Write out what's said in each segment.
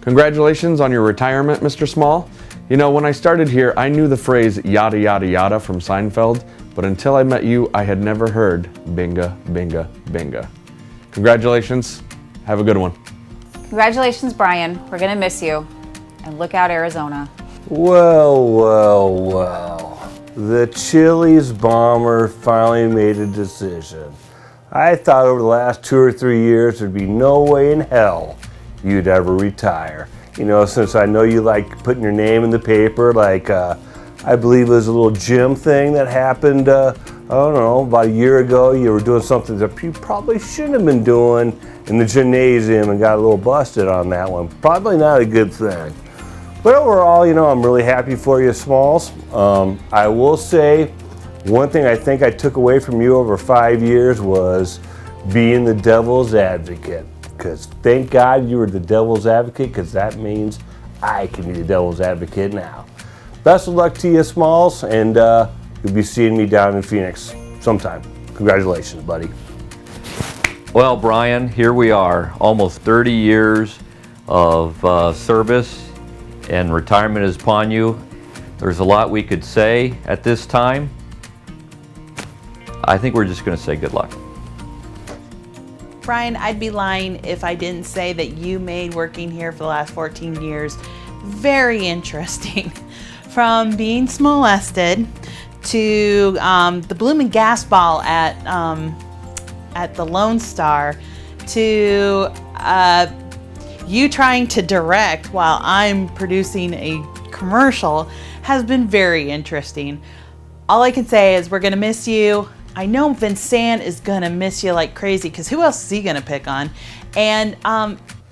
Congratulations on your retirement, Mr. Small. You know, when I started here, I knew the phrase yada yada yada from Seinfeld, but until I met you, I had never heard binga, binga, binga. Congratulations. Have a good one. Congratulations, Bryan. We're gonna miss you. And look out, Arizona. Well, well, well. The Chili's bomber finally made a decision. I thought over the last 2 or 3 years there'd be no way in hell you'd ever retire. You know, since I know you like putting your name in the paper, like I believe it was a little gym thing that happened, I don't know, about a year ago. You were doing something that you probably shouldn't have been doing in the gymnasium and got a little busted on that one. Probably not a good thing. But overall, you know, I'm really happy for you, Smalls. I will say, one thing I think I took away from you over 5 years was being the devil's advocate. Because thank God you were the devil's advocate, because that means I can be the devil's advocate now. Best of luck to you, Smalls, and you'll be seeing me down in Phoenix sometime. Congratulations, buddy. Well, Bryan, here we are, almost 30 years of service, and retirement is upon you. There's a lot we could say at this time. I think we're just going to say good luck. Bryan, I'd be lying if I didn't say that you made working here for the last 14 years very interesting. From being molested to the blooming gas ball at the Lone Star to you trying to direct while I'm producing a commercial has been very interesting. All I can say is we're gonna miss you. I know Vincent is gonna miss you like crazy, because who else is he gonna pick on? And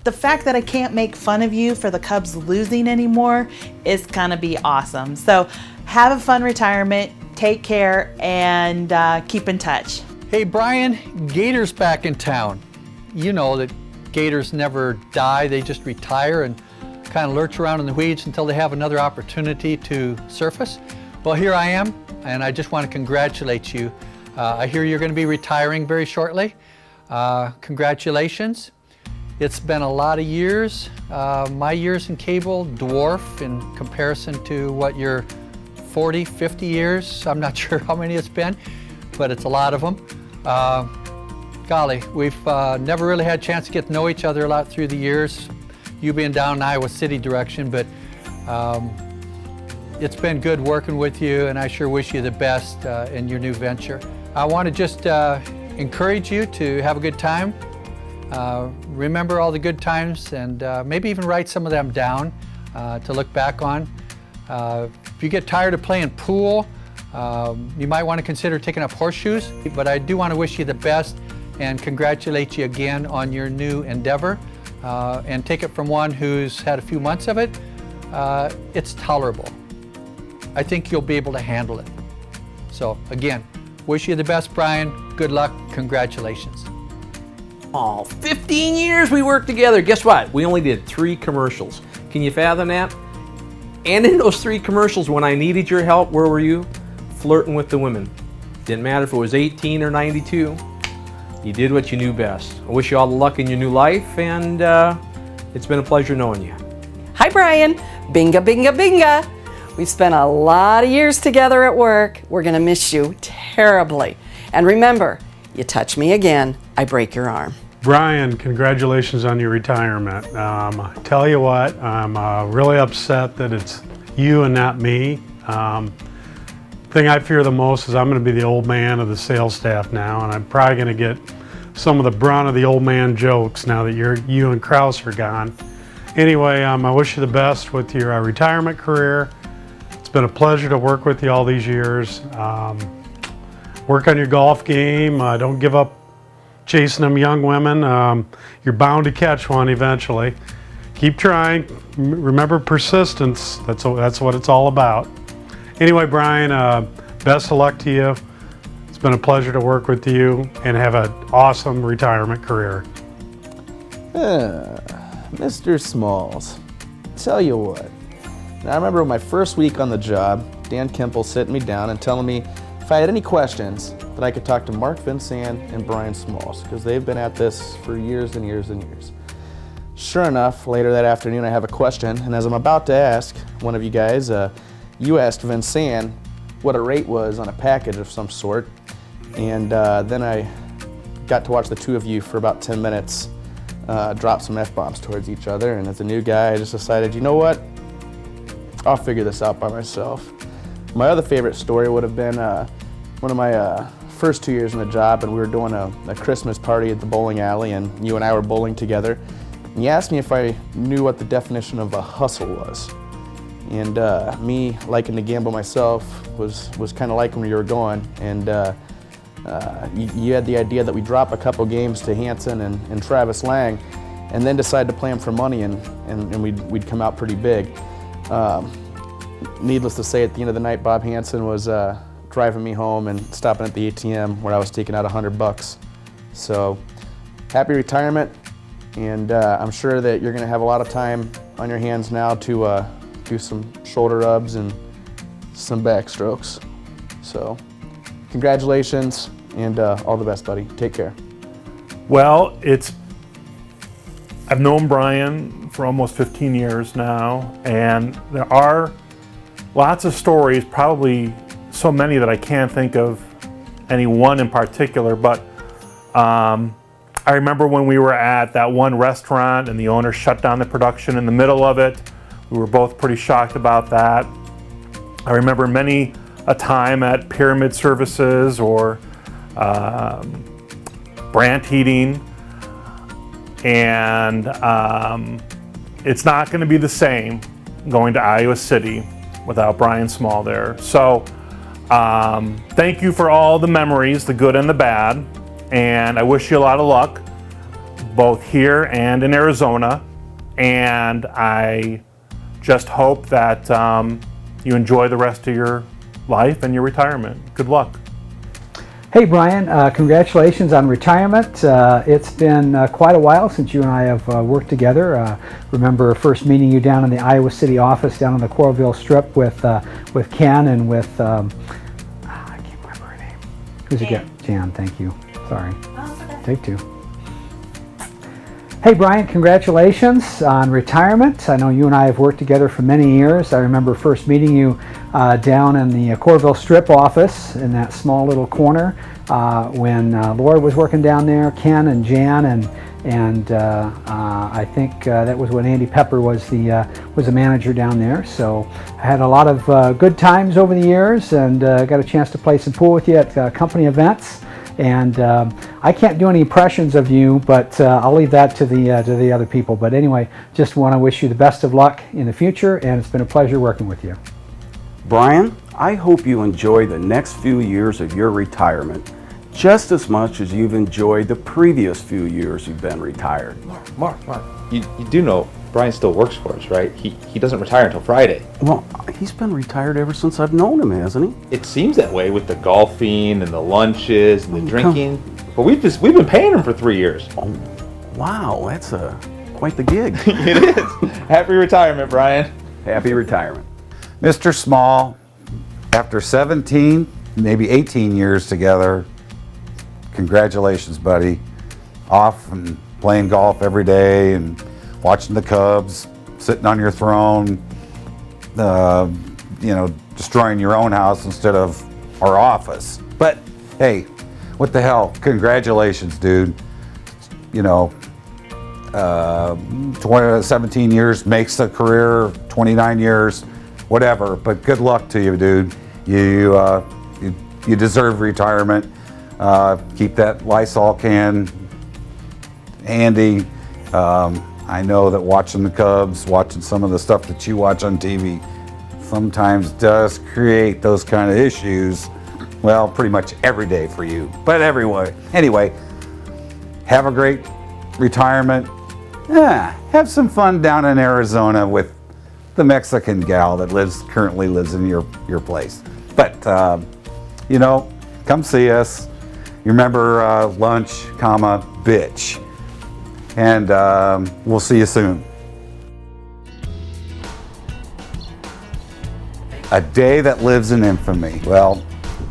the fact that I can't make fun of you for the Cubs losing anymore is gonna be awesome. So have a fun retirement, take care, and keep in touch. Hey Bryan, Gators back in town. You know that Gators never die, they just retire and kind of lurch around in the weeds until they have another opportunity to surface. Well, here I am, and I just want to congratulate you. I hear you're going to be retiring very shortly. Congratulations. It's been a lot of years. My years in cable dwarf in comparison to what your 40, 50 years. I'm not sure how many it's been, but it's a lot of them. Golly, we've never really had a chance to get to know each other a lot through the years. You being down in Iowa City direction, but it's been good working with you, and I sure wish you the best in your new venture. I want to just encourage you to have a good time. Remember all the good times, and maybe even write some of them down to look back on. If you get tired of playing pool, you might want to consider taking up horseshoes, but I do want to wish you the best and congratulate you again on your new endeavor. And take it from one who's had a few months of it, it's tolerable. I think you'll be able to handle it. So again, wish you the best, Bryan. Good luck, congratulations. Oh, 15 years we worked together. Guess what? We only did 3 commercials. Can you fathom that? And in those 3 commercials, when I needed your help, where were you? Flirting with the women. Didn't matter if it was 18 or 92. You did what you knew best. I wish you all the luck in your new life, and it's been a pleasure knowing you. Hi, Bryan. Binga, binga, binga. We've spent a lot of years together at work. We're gonna miss you terribly. And remember, you touch me again, I break your arm. Bryan, congratulations on your retirement. Tell you what, I'm really upset that it's you and not me. Thing I fear the most is I'm going to be the old man of the sales staff now, and I'm probably going to get some of the brunt of the old man jokes now that you and Kraus are gone. Anyway, I wish you the best with your retirement career. It's been a pleasure to work with you all these years. Work on your golf game. Don't give up chasing them young women. You're bound to catch one eventually. Keep trying. Remember persistence. That's what it's all about. Anyway, Bryan, best of luck to you. It's been a pleasure to work with you, and have an awesome retirement career. Mr. Smalls, tell you what. Now, I remember my first week on the job, Dan Kimple sitting me down and telling me if I had any questions that I could talk to Mark Vincent and Bryan Smalls, because they've been at this for years and years and years. sure enough, later that afternoon I have a question, and as I'm about to ask one of you guys, you asked Vincent what a rate was on a package of some sort, and then I got to watch the two of you for about 10 minutes drop some F-bombs towards each other, and as a new guy I just decided, you know what, I'll figure this out by myself. My other favorite story would have been one of my first 2 years in the job, and we were doing a Christmas party at the bowling alley, and you and I were bowling together. And you asked me if I knew what the definition of a hustle was. And me liking to gamble myself was kind of liking where you were going. And you had the idea that we drop a couple games to Hanson and Travis Lang, and then decide to play them for money, and we'd come out pretty big. Needless to say, at the end of the night, Bob Hanson was driving me home and stopping at the ATM where I was taking out $100. So, happy retirement, and I'm sure that you're going to have a lot of time on your hands now to do some shoulder rubs and some backstrokes. So, congratulations, and all the best, buddy. Take care. Well, I've known Bryan for almost 15 years now, and there are lots of stories, probably so many that I can't think of any one in particular, but I remember when we were at that one restaurant and the owner shut down the production in the middle of it. We were both pretty shocked about that. I remember many a time at Pyramid Services or Brandt Heating, and it's not going to be the same going to Iowa City without Bryan Small there. So thank you for all the memories, the good and the bad, and I wish you a lot of luck both here and in Arizona, and I just hope that you enjoy the rest of your life and your retirement. Good luck. Hey Bryan, congratulations on retirement. It's been quite a while since you and I have worked together. Remember first meeting you down in the Iowa City office down on the Coralville Strip with Ken and with, I can't remember her name. Who's it again? Jan, thank you. Sorry. Take two. Hey Bryan, congratulations on retirement. I know you and I have worked together for many years. I remember first meeting you down in the Coralville Strip office in that small little corner when Laura was working down there, Ken and Jan, and I think that was when Andy Pepper was the manager down there. So I had a lot of good times over the years, and got a chance to play some pool with you at company events. And I can't do any impressions of you, but I'll leave that to the other people. But anyway, just want to wish you the best of luck in the future, and it's been a pleasure working with you. Bryan, I hope you enjoy the next few years of your retirement just as much as you've enjoyed the previous few years you've been retired. Mark, you do know Bryan still works for us, right? He doesn't retire until Friday. Well, he's been retired ever since I've known him, hasn't he? It seems that way with the golfing and the lunches and the drinking. But we've been paying him for 3 years. Oh, wow, that's quite the gig. It is. Happy retirement, Bryan. Happy retirement. Mr. Small, after 17, maybe 18 years together, congratulations, buddy. Off and playing golf every day and watching the Cubs, sitting on your throne, destroying your own house instead of our office. But hey, what the hell? Congratulations, dude. 17 years makes a career, 29 years, whatever. But good luck to you, dude. You deserve retirement. Keep that Lysol can handy. I know that watching the Cubs, watching some of the stuff that you watch on TV, sometimes does create those kind of issues. Well, pretty much every day for you. But anyway, have a great retirement. Have some fun down in Arizona with the Mexican gal that currently lives in your place. But come see us. You remember lunch, bitch. And we'll see you soon. A day that lives in infamy. Well,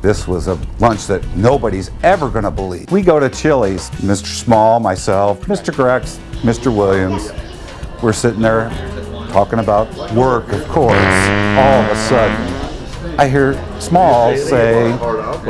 this was a lunch that nobody's ever going to believe. We go to Chili's, Mr. Small, myself, Mr. Grex, Mr. Williams, we're sitting there talking about work, of course. All of a sudden, I hear Small say,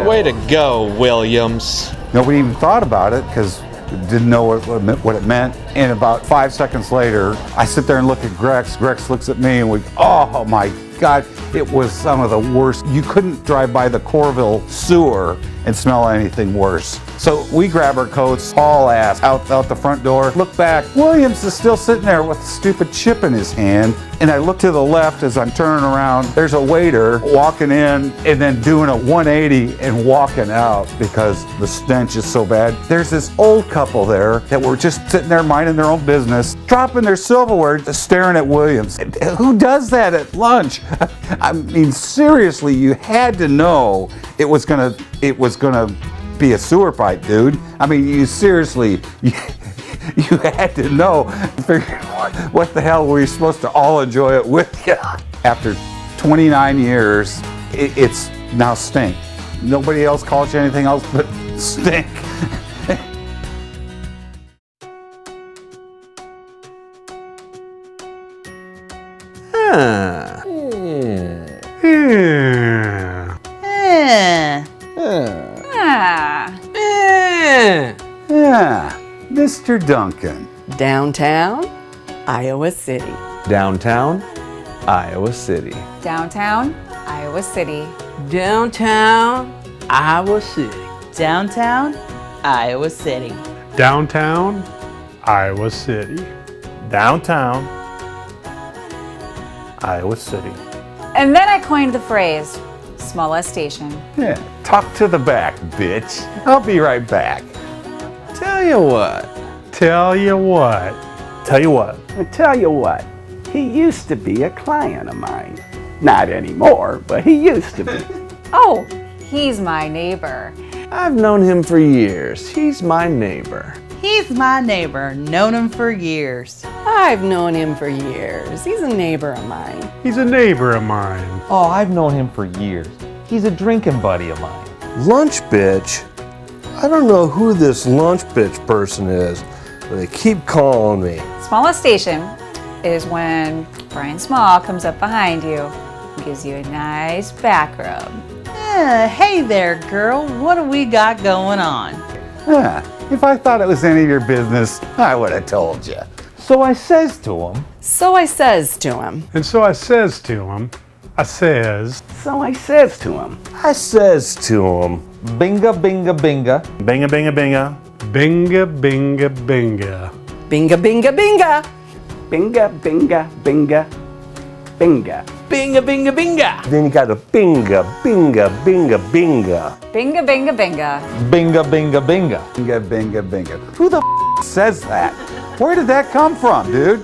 "Way to go, Williams." nobody even thought about it because didn't know what it meant. And about 5 seconds later, I sit there and look at Grex. Grex looks at me and we, oh my God, it was some of the worst. You couldn't drive by the Corville sewer and smell anything worse. So we grab our coats, haul ass out the front door, look back. Williams is still sitting there with a stupid chip in his hand. And I look to the left as I'm turning around. There's a waiter walking in and then doing a 180 and walking out because the stench is so bad. There's this old couple there that were just sitting there minding their own business, dropping their silverware, just staring at Williams. Who does that at lunch? I mean, seriously, you had to know it was gonna be a sewer pipe, dude. I mean, you seriously, you had to know. What the hell were you supposed to all enjoy it with you? After 29 years, it's now stink. Nobody else calls you anything else but stink. Mr. Duncan. Downtown, Iowa City. Downtown, Iowa City. Downtown, Iowa City. Downtown, Iowa City. Downtown, Iowa City. Downtown, Iowa City. Downtown, Iowa City. And then I coined the phrase, smallest station. Yeah, talk to the back, bitch. I'll be right back. Tell you what. Tell you what. Tell you what. I tell you what, he used to be a client of mine. Not anymore, but he used to be. Oh, he's my neighbor. I've known him for years. He's my neighbor. He's my neighbor, known him for years. I've known him for years. He's a neighbor of mine. He's a neighbor of mine. Oh, I've known him for years. He's a drinking buddy of mine. Lunch bitch? I don't know who this lunch bitch person is, but they keep calling me. Smallest station is when Bryan Small comes up behind you and gives you a nice back rub. Hey there, girl. What do we got going on? If I thought it was any of your business, I would have told you. So I says to him. So I says to him. And so I says to him, I says. So I says to him. I says to him. Binga, binga, binga. Binga, binga, binga. Binga, binga, binga. Binga, binga, binga. Binga, binga, binga, binga. Binga, binga, binga. Then you got a binga, binga, binga, binga. Binga, binga, binga. Binga, binga, binga. Binga, binga, binga. Who the says that? Where did that come from, dude?